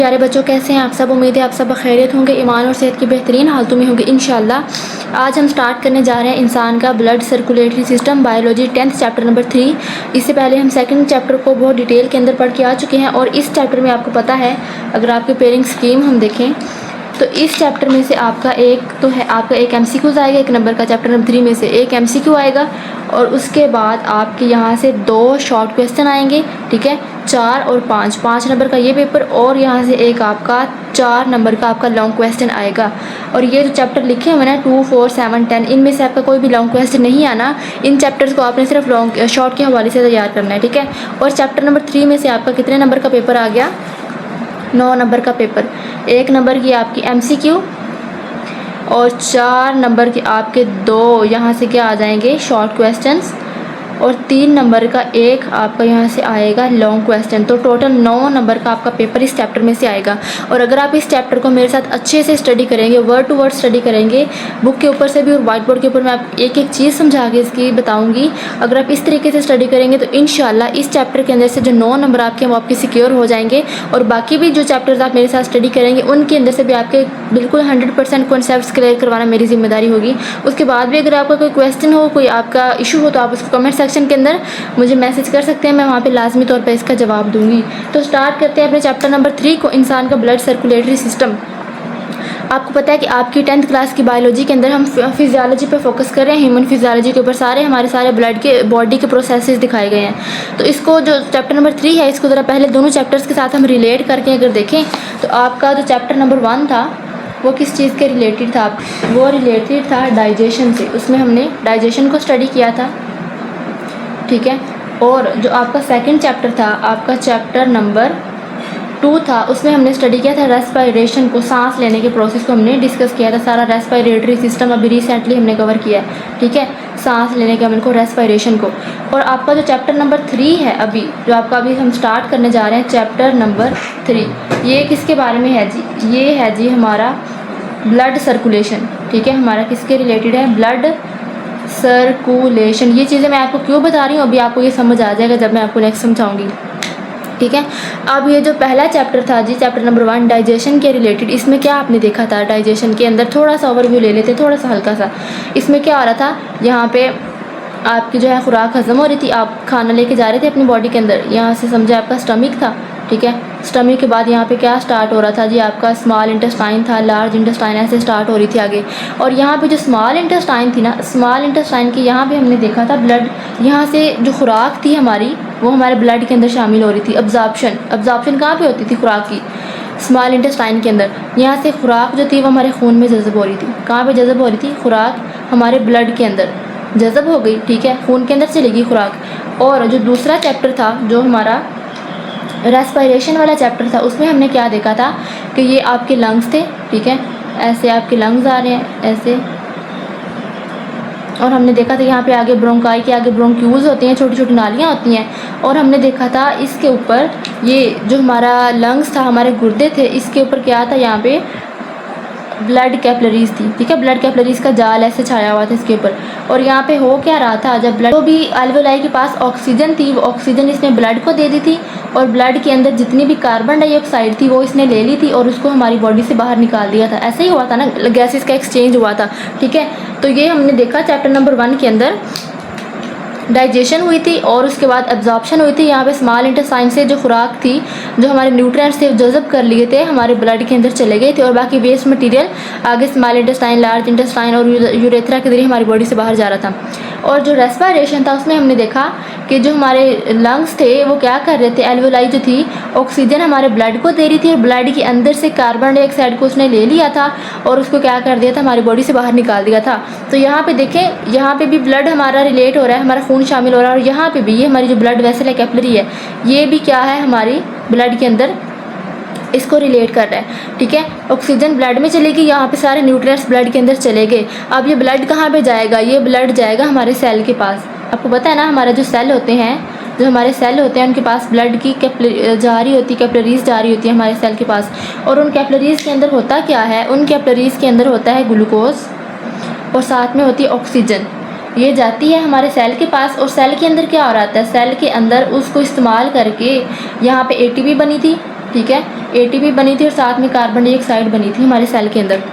प्यारे बच्चों, कैसे हैं आप सब। उम्मीद है आप सब खैरियत होंगे, ईमान और सेहत की बेहतरीन हालतों में होंगे इंशाल्लाह। आज हम स्टार्ट करने जा रहे हैं इंसान का blood circulatory system, biology 10th chapter number 3। इससे पहले हम सेकंड चैप्टर को बहुत डिटेल के अंदर पढ़ के आ चुके हैं और इस चैप्टर में आपको पता है, अगर आपके पेयरिंग स्कीम हम देखें तो इस चैप्टर में से आपका एक MCQ आएगा, एक नंबर का चैप्टर नंबर 3 में से एक MCQ आएगा और उसके बाद आपके यहाँ से 2 शॉर्ट क्वेश्चन आएंगे, ठीक है, 4 और 5 नंबर का ये पेपर और यहाँ से एक आपका 4 नंबर का आपका लॉन्ग क्वेश्चन आएगा। और ये जो चैप्टर लिखे हुए हैं 2, 4, 7, 10, इनमें से आपका कोई भी लॉन्ग क्वेश्चन नहीं आना। इन चैप्टर्स को आपने सिर्फ शॉर्ट के हवाले से तैयार करना है, ठीक है। और चैप्टर नंबर 3 में से आपका कितने नंबर का पेपर आ गया, 9 नंबर का पेपर। 1 नंबर की आपकी MCQ और 4 नंबर के आपके 2 यहाँ से क्या आ जाएंगे, शॉर्ट क्वेश्चंस, और 3 नंबर का एक आपका यहाँ से आएगा लॉन्ग क्वेश्चन। तो टोटल 9 नंबर का आपका पेपर इस चैप्टर में से आएगा। और अगर आप इस चैप्टर को मेरे साथ अच्छे से स्टडी करेंगे, वर्ड टू वर्ड स्टडी करेंगे, बुक के ऊपर से भी और वाइट बोर्ड के ऊपर मैं आप एक एक चीज़ समझा के इसकी बताऊँगी, अगर आप इस तरीके से स्टडी करेंगे तो इंशाल्लाह इस चैप्टर के अंदर से जो 9 नंबर आपके वो आपके सिक्योर हो जाएंगे। और बाकी भी जो चैप्टर्स आप मेरे साथ स्टडी करेंगे उनके अंदर से भी आपके बिल्कुल 100% कॉन्सेप्ट्स क्लियर करवाना मेरी जिम्मेदारी होगी। उसके बाद भी अगर आपका कोई क्वेश्चन हो, कोई आपका इशू हो, तो आप उसको कमेंट सेक्शन के अंदर मुझे मैसेज कर सकते हैं, मैं वहाँ पे लाजमी तौर पे इसका जवाब दूंगी। तो स्टार्ट करते हैं अपने चैप्टर नंबर 3 को, इंसान का ब्लड सर्कुलेटरी सिस्टम। आपको पता है कि आपकी 10th क्लास की बायोलॉजी के अंदर हम फिजियोलॉजी पे फोकस कर रहे हैं, ह्यूमन फिजियोलॉजी के ऊपर हमारे सारे ब्लड के बॉडी के प्रोसेसेस दिखाए गए हैं। तो इसको जो चैप्टर नंबर 3 है, इसको ज़रा पहले दोनों चैप्टर्स के साथ हम रिलेट करके अगर देखें तो आपका जो चैप्टर नंबर 1 था वो किस चीज़ के रिलेटेड था, वो रिलेटेड था डाइजेशन से। उसमें हमने डाइजेशन को स्टडी किया था, ठीक है। और जो आपका सेकंड चैप्टर था, आपका चैप्टर नंबर 2 था, उसमें हमने स्टडी किया था रेस्पिरेशन को, सांस लेने के प्रोसेस को हमने डिस्कस किया था। सारा रेस्पिरेटरी सिस्टम अभी रिसेंटली हमने कवर किया है, ठीक है, सांस लेने के अमल को, रेस्पिरेशन को। और आपका जो चैप्टर नंबर 3 है अभी, जो आपका अभी हम स्टार्ट करने जा रहे हैं चैप्टर नंबर 3, ये किसके बारे में है जी, ये है जी हमारा ब्लड सर्कुलेशन, ठीक है। हमारा किसके रिलेटेड है, ब्लड सर्कुलेशन। ये चीज़ें मैं आपको क्यों बता रही हूँ, अभी आपको ये समझ आ जाएगा जब मैं आपको नेक्स्ट समझाऊंगी, ठीक है। अब ये जो पहला चैप्टर था जी, चैप्टर नंबर 1 डाइजेशन के रिलेटेड, इसमें क्या आपने देखा था, डाइजेशन के अंदर थोड़ा सा ओवरव्यू ले लेते, थोड़ा सा हल्का सा। इसमें क्या हो रहा था, यहाँ पे आपकी जो है खुराक हजम हो रही थी, आप खाना लेके जा रहे थे अपनी बॉडी के अंदर, यहाँ से समझे आपका स्टमक था, ठीक है। स्टमक के बाद यहाँ पे क्या स्टार्ट हो रहा था जी, आपका स्मॉल इंटेस्टाइन था, लार्ज इंटेस्टाइन, ऐसे स्टार्ट हो रही थी आगे। और यहाँ पे जो स्मॉल इंटेस्टाइन थी ना, स्मॉल इंटेस्टाइन की यहाँ पे हमने देखा था ब्लड, यहाँ से जो खुराक थी हमारी वो हमारे ब्लड के अंदर शामिल हो रही थी। अब्जॉर्प्शन कहाँ पे होती थी खुराक की, स्मॉल इंटेस्टाइन के अंदर। यहाँ से खुराक जो थी वो हमारे खून में जज़ब हो रही थी। कहाँ पे जज़ब हो रही थी, खुराक हमारे ब्लड के अंदर जज़ब हो गई, ठीक है, खून के अंदर चलेगी खुराक। और जो दूसरा चैप्टर था, जो हमारा रेस्पिरेशन वाला चैप्टर था, उसमें हमने क्या देखा था कि ये आपके लंग्स थे, ठीक है, ऐसे आपके लंग्स आ रहे हैं ऐसे। और हमने देखा था यहाँ पे आगे ब्रोंकाई के आगे ब्रोंक्यूल्स होती हैं, छोटी छोटी नालियाँ होती हैं। और हमने देखा था इसके ऊपर ये जो हमारा लंग्स था, हमारे गुर्दे थे, इसके ऊपर क्या था, यहाँ पे ब्लड कैपलरीज थी, ठीक है, ब्लड कैपलरीज का जाल ऐसे छाया हुआ था इसके ऊपर। और यहाँ पे हो क्या रहा था, जब ब्लड, तो भी अल्वेओलाई के पास ऑक्सीजन थी, वो ऑक्सीजन इसने ब्लड को दे दी थी और ब्लड के अंदर जितनी भी कार्बन डाइऑक्साइड थी वो इसने ले ली थी और उसको हमारी बॉडी से बाहर निकाल दिया था। ऐसा ही हुआ था ना, गैसेस का एक्सचेंज हुआ था, ठीक है। तो ये हमने देखा चैप्टर नंबर 1 के अंदर डाइजेशन हुई थी और उसके बाद एब्जॉर्प्शन हुई थी। यहाँ पे स्मॉल इंटेस्टाइन से जो खुराक थी, जो हमारे न्यूट्रिएंट्स थे, जज़ब कर लिए थे, हमारे ब्लड के अंदर चले गए थे और बाकी वेस्ट मटेरियल आगे स्मॉल इंटेस्टाइन, लार्ज इंटेस्टाइन और यूरेथ्रा के जरिए हमारी बॉडी से बाहर जा रहा था। और जो रेस्पिरेशन था उसमें हमने देखा कि जो हमारे लंग्स थे वो क्या कर रहे थे, एल्वेओलाई जो थी ऑक्सीजन हमारे ब्लड को दे रही थी और ब्लड के अंदर से कार्बन डाइऑक्साइड को उसने ले लिया था और उसको क्या कर दिया था, हमारी बॉडी से बाहर निकाल दिया था। तो यहाँ पे देखें, यहाँ पे भी ब्लड हमारा रिलेट हो रहा है, हमारा खून शामिल हो रहा है। और यहाँ पे भी ये हमारी जो ब्लड वेसल है, कैपलरी है, ये भी क्या है, हमारी ब्लड के अंदर इसको रिलेट कर रहा है, ठीक है। ऑक्सीजन ब्लड में चलेगी, यहाँ पे सारे न्यूट्रिएंट्स ब्लड के अंदर चले गए। अब ये ब्लड कहाँ पे जाएगा, ये ब्लड जाएगा हमारे सेल के पास। आपको पता है ना, हमारे जो सेल होते हैं, जो हमारे सेल होते हैं उनके पास ब्लड की जारी होती है, कैपलरीज जारी होती है हमारे सेल के पास। और उन कैपलरीज के अंदर होता क्या है, उन कैपलरीज के अंदर होता है ग्लूकोज और साथ में होती है ऑक्सीजन। ये जाती है हमारे सेल के पास और सेल के अंदर क्या हो रहा है, सेल के अंदर उसको इस्तेमाल करके यहाँ पे ATP बनी थी, ठीक है, ATP बनी थी और साथ में कार्बन डाइऑक्साइड बनी थी हमारे सेल के अंदर।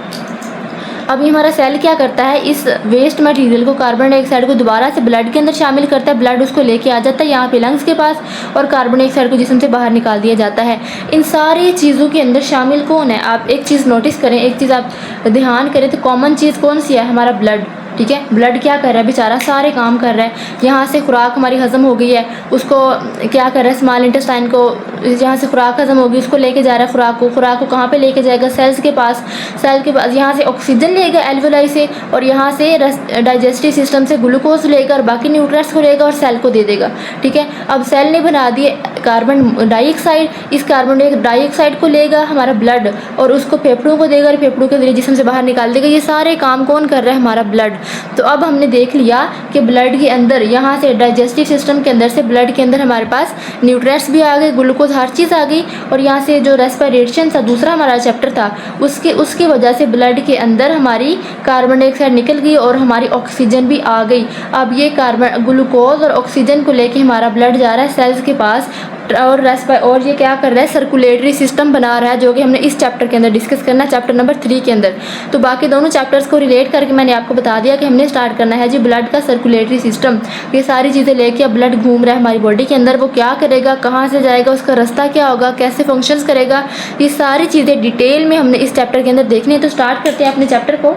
अब ये हमारा सेल क्या करता है, इस वेस्ट मटेरियल को, कार्बन डाइऑक्साइड को दोबारा से ब्लड के अंदर शामिल करता है, ब्लड उसको लेके आ जाता है यहाँ पे लंग्स के पास, और कार्बन डाइऑक्साइड को जिस्म से बाहर निकाल दिया जाता है। इन सारी चीज़ों के अंदर शामिल कौन है, आप एक चीज़ नोटिस करें, एक चीज़ आप ध्यान करें, तो कॉमन चीज़ कौन सी है, हमारा ब्लड। ठीक है, ब्लड क्या कर रहा है बेचारा, सारे काम कर रहा है। यहाँ से खुराक हमारी हज़म हो गई है, उसको क्या कर रहा है, स्मॉल इंटेस्टाइन को, जहाँ से खुराक हज़म होगी उसको लेके जा रहा है खुराक को कहाँ पे लेके जाएगा, सेल्स के पास, सेल के पास यहाँ से ऑक्सीजन लेगा एल्वेलाई से, और यहाँ से डाइजेस्टिव सिस्टम से ग्लूकोज लेगा और बाकी न्यूट्रिएंट्स को लेगा और सेल को दे देगा। ठीक है, अब सेल ने बना दिए कार्बन डाइऑक्साइड, इस कार्बन डाइऑक्साइड को लेगा हमारा ब्लड और उसको फेफड़ों को देगा और फेफड़ों के जरिए जिस्म से बाहर निकाल देगा। ये सारे काम कौन कर रहा है, हमारा ब्लड। तो अब हमने देख लिया कि ब्लड के अंदर, यहाँ से डाइजेस्टिव सिस्टम के अंदर से ब्लड के अंदर हमारे पास न्यूट्रिएंट्स भी आ गए, ग्लूकोज हर चीज़ आ गई, और यहाँ से जो रेस्पिरेशन था, दूसरा हमारा चैप्टर था, उसकी वजह से ब्लड के अंदर हमारी कार्बन डाइऑक्साइड निकल गई और हमारी ऑक्सीजन भी आ गई। अब ये ग्लूकोज और ऑक्सीजन को लेके हमारा ब्लड जा रहा है सेल्स के पास, और ये क्या कर रहा है, सर्कुलेटरी सिस्टम बना रहा है, जो कि हमने इस चैप्टर के अंदर डिस्कस करना है, चैप्टर नंबर 3 के अंदर। तो बाकी दोनों चैप्टर्स को रिलेट करके मैंने आपको बता दिया कि हमने स्टार्ट करना है जी ब्लड का सर्कुलेटरी सिस्टम। ये सारी चीज़ें लेके अब ब्लड घूम रहा है हमारी बॉडी के अंदर, वो क्या करेगा, कहाँ से जाएगा, उसका रास्ता क्या होगा, कैसे फंक्शंस करेगा, ये सारी चीज़ें डिटेल में हमने इस चैप्टर के अंदर देखनी है। तो स्टार्ट करते हैं अपने चैप्टर को।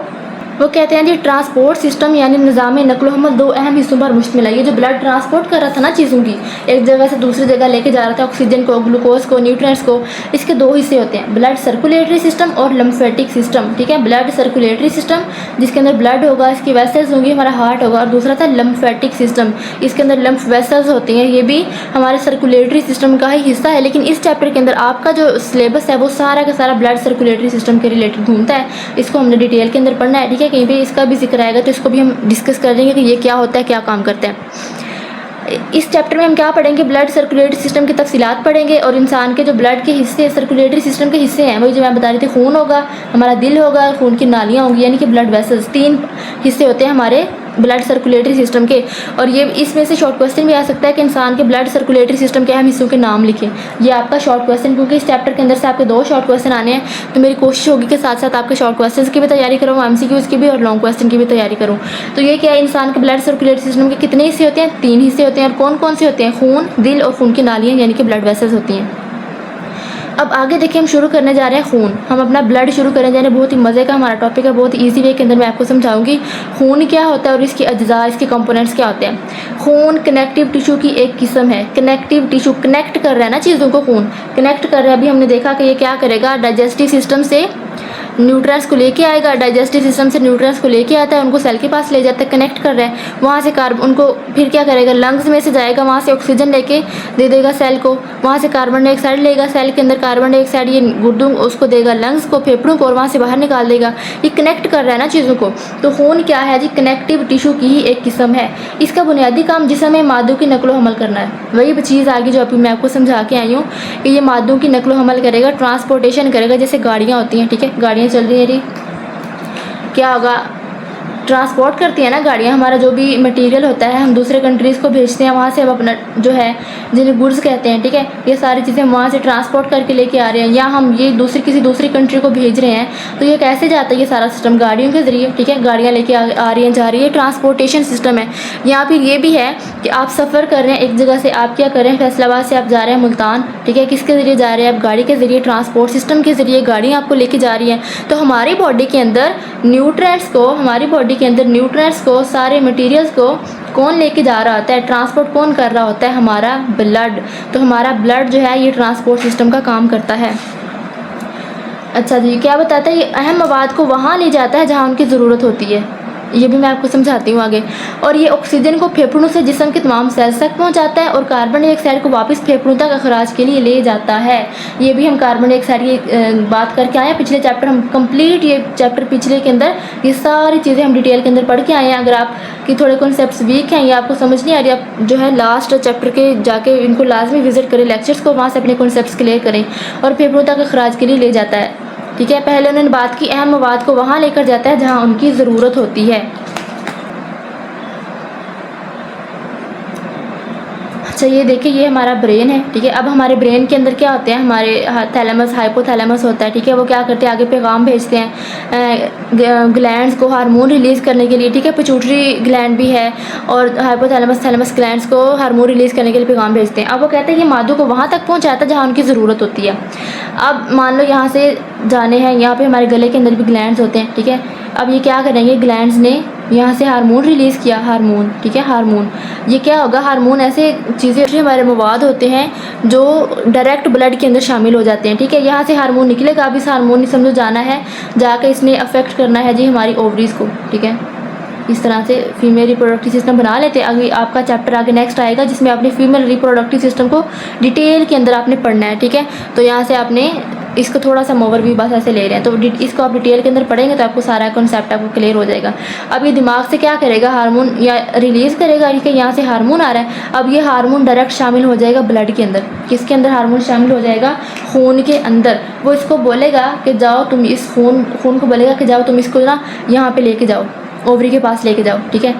वो कहते हैं जी ट्रांसपोर्ट सिस्टम यानी निज़ाम नक़्ल हमल दो अहम हिस्सों पर मुश्तमिल है। ये जो ब्लड ट्रांसपोर्ट कर रहा था ना चीज़ों की, एक जगह से दूसरी जगह लेके जा रहा था ऑक्सीजन को, ग्लूकोज को, न्यूट्रिएंट्स को, इसके दो हिस्से होते हैं, ब्लड सर्कुलेटरी सिस्टम और लिम्फेटिक सिस्टम। ठीक है, ब्लड सर्कुलेटरी सिस्टम जिसके अंदर ब्लड होगा, इसकी वेसल्स होंगी, हमारा हार्ट होगा, और दूसरा था लिम्फेटिक सिस्टम, इसके अंदर लिम्फ वेसल्स होती हैं, ये भी हमारे सर्कुलेटरी सिस्टम का ही हिस्सा है। लेकिन इस चैप्टर के अंदर आपका जो सिलेबस है वो सारा का सारा ब्लड सर्कुलेटरी सिस्टम के रिलेटेड घूमता है, इसको हमने डिटेल के अंदर पढ़ना है। ठीक है, कहीं पर इसका भी जिक्र आएगा तो इसको भी हम डिस्कस कर देंगे कि ये क्या होता है, क्या काम करता है। इस चैप्टर में हम क्या पढ़ेंगे, ब्लड सर्कुलेटरी सिस्टम की तफसीलात पढ़ेंगे, और इंसान के जो ब्लड के हिस्से, सर्कुलेटरी सिस्टम के हिस्से हैं, वही जो मैं बता रही थी, खून होगा, हमारा दिल होगा, खून की नालियाँ होंगी, यानी कि ब्लड वेसल्स, 3 हिस्से होते हैं हमारे ब्लड सर्कुलेटरी सिस्टम के। और ये इसमें से शॉर्ट क्वेश्चन भी आ सकता है कि इंसान के ब्लड सर्कुलेटरी सिस्टम के अहम हिस्सों के नाम लिखें। ये आपका शॉर्ट क्वेश्चन, क्योंकि इस चैप्टर के अंदर से आपके 2 शॉर्ट क्वेश्चन आने हैं, तो मेरी कोशिश होगी कि साथ साथ आपके शॉर्ट क्वेश्चन की भी तैयारी करूँ, MCQs की भी, और लॉन्ग क्वेश्चन की भी तैयारी करूँ। तो ये क्या है, इंसान के ब्लड सर्कुलेटरी सिस्टम के कितने हिस्से होते हैं, 3 हिस्से होते हैं। और कौन कौन से होते हैं, खून, दिल और खून की नालियाँ यानी कि ब्लड वेसल्स होती हैं। अब आगे देखिए, हम शुरू करने जा रहे हैं खून। हम अपना ब्लड शुरू करने जा रहे हैं, बहुत ही मज़े का हमारा टॉपिक है, बहुत ही ईजी वे के अंदर मैं आपको समझाऊंगी खून क्या होता है और इसकी अज्जा, इसके कंपोनेंट्स क्या होते हैं। खून कनेक्टिव टिश्यू की एक किस्म है। कनेक्टिव टिश्यू कनेक्ट कर रहा है ना चीज़ों को, खून कनेक्ट कर रहा है। अभी हमने देखा कि ये क्या करेगा, डाइजेस्टिव सिस्टम से न्यूट्रिएंट्स को लेके आएगा, डाइजेस्टिव सिस्टम से न्यूट्रिएंट्स को लेके आता है, उनको सेल के पास ले जाता है, कनेक्ट कर रहा है। वहाँ से उनको फिर क्या करेगा, लंग्स में से जाएगा, वहाँ से ऑक्सीजन लेके दे देगा सेल को, वहाँ से कार्बन डाइऑक्साइड लेगा, सेल के अंदर कार्बन डाइऑक्साइड ये गुर्दों उसको देगा, लंग्स को, फेफड़ों को, और वहाँ से बाहर निकाल देगा। ये कनेक्ट कर रहा है ना चीज़ों को। तो खून क्या है जी, कनेक्टिव टिश्यू की ही एक किस्म है। इसका बुनियादी काम जिस्म में मादों की नकलो हमल करना है। वही चीज़ आगे जो अभी मैं आपको समझा के आई हूँ कि ये मादों की नकलो हमल करेगा, ट्रांसपोर्टेशन करेगा। जैसे गाड़ियाँ होती हैं, ठीक है, गाड़ियाँ चल रही है, क्या होगा, ट्रांसपोर्ट करती है ना गाड़ियाँ, हमारा जो भी मटेरियल होता है हम दूसरे कंट्रीज़ को भेजते हैं, वहाँ से हम अपना जो है जिन्हें गुड्स कहते हैं, ठीक है, ये सारी चीज़ें हम वहाँ से ट्रांसपोर्ट करके लेके आ रहे हैं, या हम ये किसी दूसरी कंट्री को भेज रहे हैं। तो ये कैसे जाता है, ये सारा सिस्टम गाड़ियों के ज़रिए। ठीक है, गाड़ियाँ लेके आ रही हैं, जा रही है, ट्रांसपोर्टेशन सिस्टम है। यहाँ फिर ये भी है कि आप सफ़र कर रहे हैं एक जगह से, आप क्या कर रहे हैं, फैसलाबाद से आप जा रहे हैं मुल्तान, ठीक है, किसके ज़रिए जा रहे हैं आप, गाड़ी के ज़रिए, ट्रांसपोर्ट सिस्टम के ज़रिए गाड़ियाँ आपको लेके जा रही हैं। तो हमारी बॉडी के अंदर न्यूट्रिएंट्स को, सारे मटेरियल्स को कौन लेके जा रहा होता है, ट्रांसपोर्ट कौन कर रहा होता है, हमारा ब्लड। तो हमारा ब्लड जो है ये ट्रांसपोर्ट सिस्टम का काम करता है। अच्छा जी, क्या बताता है, ये अहम मवाद को वहाँ ले जाता है जहाँ उनकी ज़रूरत होती है। ये भी मैं आपको समझाती हूँ आगे। और ये ऑक्सीजन को फेफड़ों से जिस्म के तमाम सेल्स तक पहुँचाता है और कार्बन डाइऑक्साइड को वापस फेफड़ों तक अखराज के लिए ले जाता है। ये भी हम कार्बन डाइऑक्साइड की बात करके आए हैं पिछले चैप्टर, हम कंप्लीट ये चैप्टर पिछले के अंदर ये सारी चीज़ें हम डिटेल के अंदर पढ़ के आए हैं। अगर आपकी थोड़े कॉन्सेप्ट्स वीक हैं या आपको समझ नहीं आ रही, आप जो है लास्ट चैप्टर के जाके इनको लाजमी विजिट करें, लेक्चर्स को, वहाँ से अपने कॉन्सेप्ट्स क्लियर करें। और फेफड़ों तक अखराज के लिए ले जाता है। ठीक है, पहले उन्होंने बात की अहम मवाद को वहाँ लेकर जाता है जहाँ उनकी ज़रूरत होती है। अच्छा ये देखिए, ये हमारा ब्रेन है, ठीक है। अब हमारे ब्रेन के अंदर क्या होते हैं, हमारे थैलेमस हाइपोथैलेमस होता है, ठीक है। वो क्या करते हैं, आगे पैगाम भेजते हैं ग्लैंड्स को हार्मोन रिलीज़ करने के लिए, ठीक है। पिट्यूटरी ग्लैंड भी है और हाइपोथैलेमस थैलेमस ग्लैंड्स को हार्मोन रिलीज़ करने के लिए पैगाम भेजते हैं। अब वो कहते हैं कि मादों को वहाँ तक पहुँचाता है जहाँ उनकी ज़रूरत होती है। अब मान लो यहाँ से जाने हैं, यहाँ पे हमारे गले के अंदर भी ग्लैंड्स होते हैं, ठीक है। अब ये क्या करेंगे, ग्लैंड्स ने यहाँ से हार्मोन रिलीज़ किया, हार्मोन, ठीक है। हार्मोन, ये क्या होगा, हार्मोन ऐसे चीज़ें हमारे मवाद होते हैं जो डायरेक्ट ब्लड के अंदर शामिल हो जाते हैं, ठीक है। यहाँ से हार्मोन निकलेगा, अब इस हार्मोन ने समझो जाना है, जाकर इसने अफेक्ट करना है जी हमारी ओवरीज़ को, ठीक है। इस तरह से फीमेल रिप्रोडक्टिव सिस्टम बना लेते हैं। अभी आपका चैप्टर आगे नेक्स्ट आएगा जिसमें आपने फीमेल रिप्रोडक्टिव सिस्टम को डिटेल के अंदर आपने पढ़ना है, ठीक है। तो यहाँ से आपने इसको थोड़ा सा ओवरव्यू बस ऐसे ले रहे हैं, तो इसको आप डिटेल के अंदर पढ़ेंगे तो आपको सारा कॉन्सेप्ट आपको क्लियर हो जाएगा। अब ये दिमाग से क्या करेगा, हार्मोन या रिलीज़ करेगा, ठीक है। यहाँ से हार्मोन आ रहा है, अब ये हार्मोन डायरेक्ट शामिल हो जाएगा ब्लड के अंदर। किसके अंदर हार्मोन शामिल हो जाएगा, खून के अंदर। वो इसको बोलेगा कि जाओ तुम इस खून को बोलेगा कि जाओ तुम इसको ना यहाँ पे लेके जाओ, ओवरी के पास लेके जाओ, ठीक है।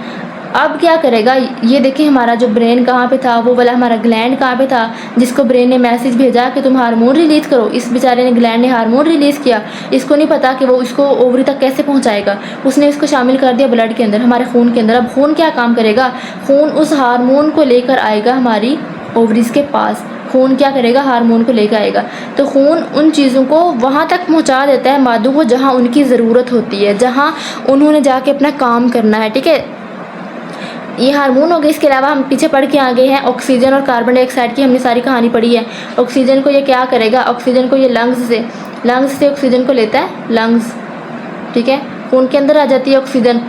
अब क्या करेगा, ये देखिए हमारा जो ब्रेन कहाँ पे था, वो वाला हमारा ग्लैंड कहाँ पे था जिसको ब्रेन ने मैसेज भेजा कि तुम हार्मोन रिलीज़ करो। इस बेचारे ने, ग्लैंड ने हार्मोन रिलीज़ किया, इसको नहीं पता कि वो इसको ओवरी तक कैसे पहुँचाएगा। उसने इसको शामिल कर दिया ब्लड के अंदर, हमारे खून के अंदर। अब खून क्या काम करेगा, खून उस हार्मोन को लेकर आएगा हमारी ओवरीज़ के पास। खून क्या करेगा, हार्मोन को लेकर आएगा। तो खून उन चीज़ों को वहाँ तक पहुँचा देता है मादों को जहाँ उनकी ज़रूरत होती है, जहाँ उन्होंने जाके अपना काम करना है, ठीक है। ये हार्मोन हो गए। इसके अलावा हम पीछे पढ़ के आ गए हैं ऑक्सीजन और कार्बन डाइऑक्साइड की, हमने सारी कहानी पढ़ी है। ऑक्सीजन को ये क्या करेगा, ऑक्सीजन को ये लंग्स से ऑक्सीजन को लेता है, लंग्स, ठीक है। खून के अंदर आ जाती है ऑक्सीजन,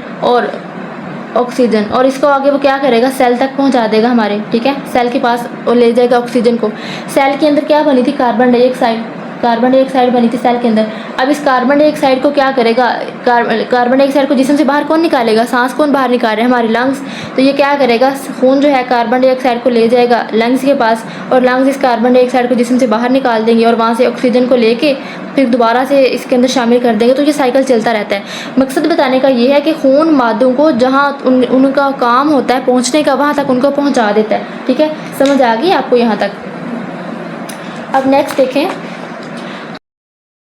और इसको आगे वो क्या करेगा, सेल तक पहुंचा देगा हमारे, ठीक है। सेल के पास और ले जाएगा ऑक्सीजन को। सेल के अंदर क्या बनी थी, कार्बन डाइऑक्साइड बनी थी सेल के अंदर। अब इस कार्बन डाइऑक्साइड को क्या करेगा, कार्बन डाइऑक्साइड को जिस्म से बाहर कौन निकालेगा, सांस कौन बाहर निकाल रहे हैं, हमारे लंग्स। तो ये क्या करेगा, खून जो है कार्बन डाइऑक्साइड को ले जाएगा लंग्स के पास, और लंग्स इस कार्बन डाइऑक्साइड को जिस्म से बाहर निकाल देंगे और वहाँ से ऑक्सीजन को लेके फिर दोबारा से इसके अंदर शामिल कर देंगे। तो ये साइकिल चलता रहता है। मकसद बताने का ये है कि खून मादों को जहाँ उनका काम होता है पहुँचने का, वहाँ तक उनको पहुँचा देता है, ठीक है। समझ आ गई आपको यहाँ तक। अब नेक्स्ट देखें,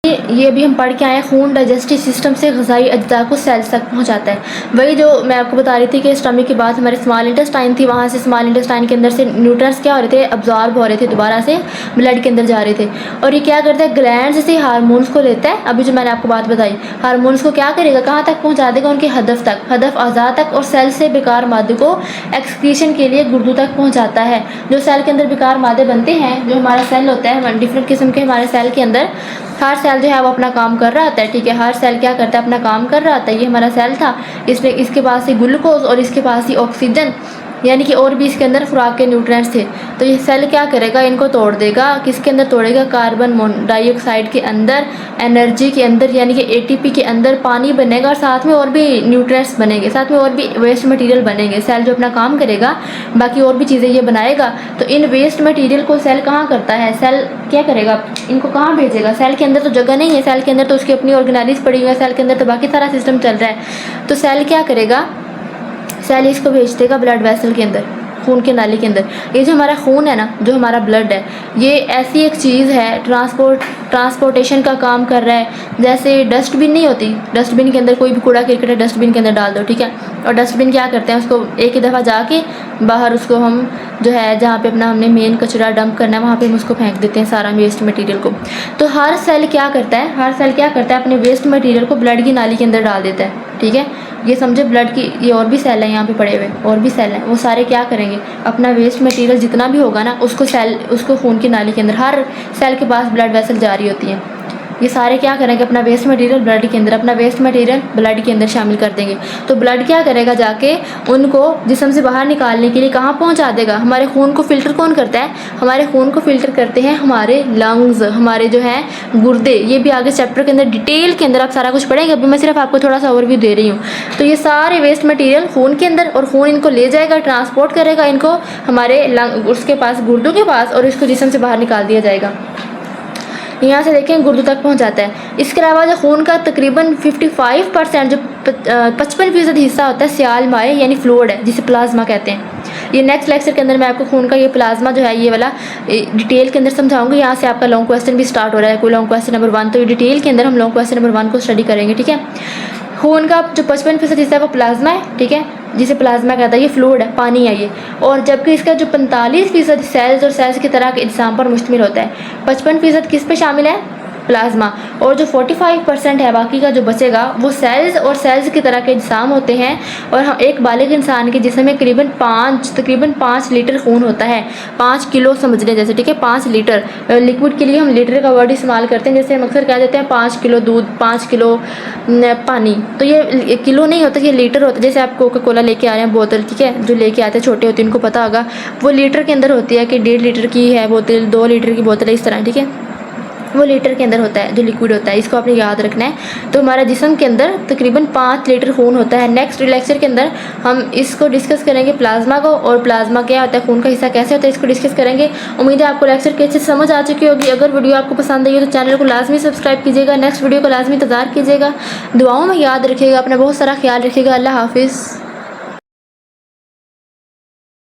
ये भी हम पढ़ के आए, खून डाइजेस्टिव सिस्टम से ग़िज़ाई अज्जा को सेल्स तक पहुंचाता है। वही जो मैं आपको बता रही थी कि स्टमक के बाद हमारे स्मॉल इंटेस्टाइन थी, वहाँ से स्मॉल इंटेस्टाइन के अंदर से न्यूट्रिएंट्स क्या हो रहे थे, अब्जॉर्ब हो रहे थे, दोबारा से ब्लड के अंदर जा रहे थे। और ये क्या करता है, ग्लैंड्स से हार्मोन्स को लेता है। अभी जो मैंने आपको बात बताई, हार्मोन्स को क्या करेगा, कहाँ तक पहुँचा देगा, उनके हदफ तक, हदफ अज़ा तक, और सेल से बेकार मादे को एक्सक्रीशन के लिए गुर्दों तक पहुँचाता है। जो सेल के अंदर बेकार मादे बनते हैं, जो हमारा सेल होता है, डिफरेंट किस्म के हमारे सेल के अंदर, हर सेल जो है वो अपना काम कर रहा होता है, ठीक है। हर सेल क्या करता है, अपना काम कर रहा होता है। ये हमारा सेल था, इसने इसके पास ही ग्लूकोज और इसके पास ही ऑक्सीजन, यानी कि और भी इसके अंदर खुराक के न्यूट्रिएंट्स थे। तो ये सेल क्या करेगा, इनको तोड़ देगा। किसके अंदर तोड़ेगा, कार्बन डाइऑक्साइड के अंदर, एनर्जी के अंदर, यानी कि एटीपी के अंदर पानी बनेगा, और साथ में और भी न्यूट्रिएंट्स बनेंगे, साथ में और भी वेस्ट मटेरियल बनेंगे। सेल जो अपना काम करेगा, बाकी और भी चीज़ें ये बनाएगा। तो इन वेस्ट मटेरियल को सेल कहाँ करता है, सेल क्या करेगा, इनको कहाँ भेजेगा। सेल के अंदर तो जगह नहीं है, सेल के अंदर तो उसकी अपनी ऑर्गेनाइज पड़ी हुई है, सेल के अंदर तो बाकी सारा सिस्टम चल रहा है। तो सेल क्या करेगा, सेल इसको भेज देगा ब्लड वेसल के अंदर, खून के नाली के अंदर। ये जो हमारा खून है ना, जो हमारा ब्लड है, ये ऐसी एक चीज़ है, ट्रांसपोर्टेशन का काम कर रहा है। जैसे डस्टबिन नहीं होती, डस्टबिन के अंदर कोई भी कूड़ा करकट है, डस्टबिन के अंदर डाल दो, ठीक है। और डस्टबिन क्या करते हैं, उसको एक ही दफ़ा जाके बाहर उसको हम जो है, जहाँ पे अपना हमने मेन कचरा डंप करना है, वहाँ पे हम उसको फेंक देते हैं सारा वेस्ट मटेरियल को। तो हर सेल क्या करता है, अपने वेस्ट मटेरियल को ब्लड की नाली के अंदर डाल देता है, ठीक है। ये समझे, ब्लड की ये और भी सेल है यहाँ पे पड़े हुए, और भी सेल हैं, वो सारे क्या करेंगे, अपना वेस्ट मटेरियल जितना भी होगा ना, उसको खून की नाली के अंदर, हर सेल के पास ब्लड वेसल जारी होती है, ये सारे क्या करेंगे, अपना वेस्ट मटेरियल ब्लड के अंदर, अपना वेस्ट मटेरियल ब्लड के अंदर शामिल कर देंगे। तो ब्लड क्या करेगा, जाके उनको जिस्म से बाहर निकालने के लिए कहाँ पहुँचा देगा। हमारे खून को फ़िल्टर कौन करता है, हमारे खून को फ़िल्टर करते हैं हमारे लंग्स, हमारे जो हैं गुर्दे। ये भी आगे चैप्टर के अंदर डिटेल के अंदर आप सारा कुछ पढ़ेंगे, अभी मैं सिर्फ आपको थोड़ा सा ओवरव्यू दे रही हूँ। तो ये सारे वेस्ट मटीरियल खून के अंदर, और खून इनको ले जाएगा, ट्रांसपोर्ट करेगा इनको हमारे उसके पास, गुर्दों के पास, और इसको जिस्म से बाहर निकाल दिया जाएगा। यहाँ से देखें गुर्दों तक पहुँच जाता है। इसके अलावा जो खून का तकरीबन 55%, जो 55% हिस्सा होता है, सियाल माए यानी फ्लूइड है, जिसे प्लाज्मा कहते हैं। ये नेक्स्ट लेक्चर के अंदर मैं आपको खून का ये प्लाज्मा जो है ये वाला डिटेल के अंदर समझाऊंगी। यहाँ से आपका लॉन्ग क्वेश्चन भी स्टार्ट हो रहा है, कोई लॉन्ग क्वेश्चन नंबर 1, तो ये डिटेल के अंदर हम लॉन्ग क्वेश्चन नंबर 1 को स्टडी करेंगे, ठीक है। खून का जो 55% हिस्सा है वो प्लाज्मा है, ठीक है, जिसे प्लाज्मा कहता है, ये फ्लूइड है, पानी है ये। और जबकि इसका जो 45% सेल्स और सेल्स की तरह के इज्साम पर मुश्तमिल होता है। 55% किस पे शामिल है? प्लाज्मा। और जो 45% है बाकी का जो बचेगा वो सेल्स और सेल्स की तरह के इज्साम होते हैं। और हम एक बालिग इंसान के जिस्म में तकरीबन 5 लीटर खून होता है, 5 किलो समझ लें जैसे, ठीक है, 5 लीटर। लिक्विड के लिए हम लीटर का वर्ड इस्तेमाल करते हैं, जैसे हम अक्सर कह देते हैं 5 किलो दूध, 5 किलो पानी, तो ये किलो नहीं होता, ये लीटर होता है। जैसे आप कोका कोला लेके आ रहे हैं बोतल, ठीक है, जो लेके आते हैं छोटे होते हैं उनको पता होगा, वो लीटर के अंदर होती है कि 1.5 लीटर की है बोतल, 2 लीटर की बोतल है, इस तरह, ठीक है, वो लीटर के अंदर होता है जो लिक्विड होता है, इसको आपने याद रखना है। तो हमारा जिस्म के अंदर तकरीबन 5 लीटर खून होता है। नेक्स्ट लेक्चर के अंदर हम इसको डिस्कस करेंगे, प्लाज्मा को, और प्लाज्मा क्या होता है, खून का हिस्सा कैसे होता है, इसको डिस्कस करेंगे। उम्मीद है आपको लेक्चर के अच्छे समझ आ चुकी होगी। अगर वीडियो आपको पसंद आई हो तो चैनल को लाजमी सब्सक्राइब कीजिएगा, नेक्स्ट वीडियो को लाजमी इंतजार कीजिएगा। दुआओं में याद रखिएगा, अपना बहुत सारा ख्याल रखिएगा। अल्लाह हाफिज़।